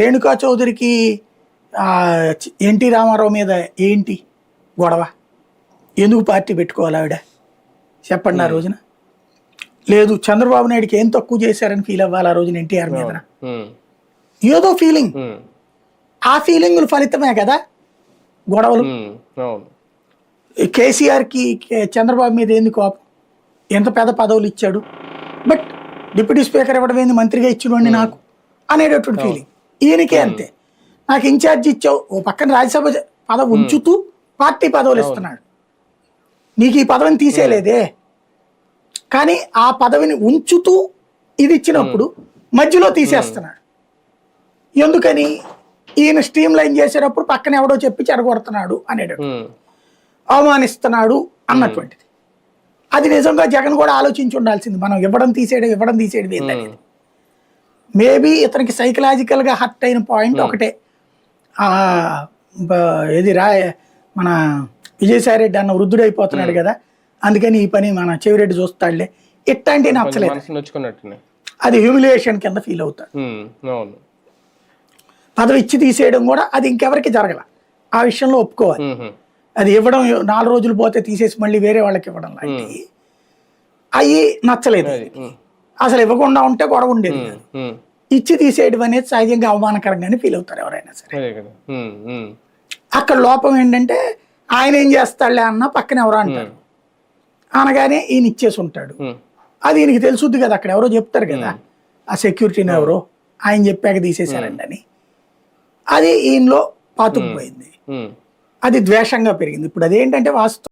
Renuka చౌదరికి NT Ramarao మీద ఏంటి గొడవ? ఎందుకు పార్టీ పెట్టుకోవాలి ఆవిడ చెప్పండి? ఆ రోజున లేదు చంద్రబాబు నాయుడుకి ఏం తక్కువ చేశారని ఫీల్ అవ్వాలి ఆ రోజున ఎన్టీఆర్ మీద. ఏదో ఫీలింగ్, ఆ ఫీలింగుల ఫలితమే కదా గొడవలు. కేసీఆర్కి చంద్రబాబు మీద ఏంది కోపం? ఎంత పెద్ద పదవులు ఇచ్చాడు, బట్ డిప్యూటీ స్పీకర్ ఇవ్వడం ఏంది, మంత్రిగా ఇచ్చినోండి నాకు అనేటటువంటి ఫీలింగ్. ఈయనకే అంతే, నాకు ఇన్ఛార్జ్ ఇచ్చావు, ఓ పక్కన రాజ్యసభ పదవి ఉంచుతూ పార్టీ పదవులు ఇస్తున్నాడు, నీకు ఈ పదవిని తీసేయలేదే, కానీ ఆ పదవిని ఉంచుతూ ఇది ఇచ్చినప్పుడు మధ్యలో తీసేస్తున్నాడు. ఎందుకని? ఈయన స్ట్రీమ్ లైన్ చేసేటప్పుడు పక్కన ఎవడో చెప్పి చెడగొడుతున్నాడు అనేటట్టు, అవమానిస్తున్నాడు అన్నటువంటిది. అది నిజంగా జగన్ కూడా ఆలోచించి ఉండాల్సింది, మనం ఇవ్వడం తీసేయడం ఏంటనేది. మేబీ ఇతనికి సైకలాజికల్గా హర్ట్ అయిన పాయింట్ ఒకటే, ఇది మన విజయసాయి రెడ్డి అన్న వృద్ధుడైపోతున్నాడు కదా, అందుకని ఈ పని మన చెవిరెడ్డి చూస్తాడులే, ఇట్లాంటివి నచ్చలేదు. అది హ్యూమిలియేషన్ కింద ఫీల్ అవుతాడు. పదవి ఇచ్చి తీసేయడం కూడా అది ఇంకెవరికి జరగల, ఆ విషయంలో ఒప్పుకోవాలి. అది ఇవ్వడం 4 రోజులు పోతే తీసేసి మళ్ళీ వేరే వాళ్ళకి ఇవ్వడం లాంటివి అవి నచ్చలేదు. అసలు ఇవ్వకుండా ఉంటే గొడవ ఉండేది కాదు. ఇచ్చి తీసేయడం అనేది సహజంగా అవమానకరంగానే ఫీల్ అవుతారు ఎవరైనా సరే. అక్కడ లోపం ఏంటంటే ఆయన ఏం చేస్తాడులే అన్న పక్కన ఎవరో అంటారు, అనగానే ఈయన ఇచ్చేసి ఉంటాడు. అది ఈయనకి తెలుసుద్ది కదా, అక్కడ ఎవరో చెప్తారు కదా ఆ సెక్యూరిటీని ఎవరో, ఆయన చెప్పాక తీసేశారండి అని. అది ఈయనలో పాతుకుపోయింది, అది ద్వేషంగా పెరిగింది. ఇప్పుడు అదేంటంటే వాస్తవం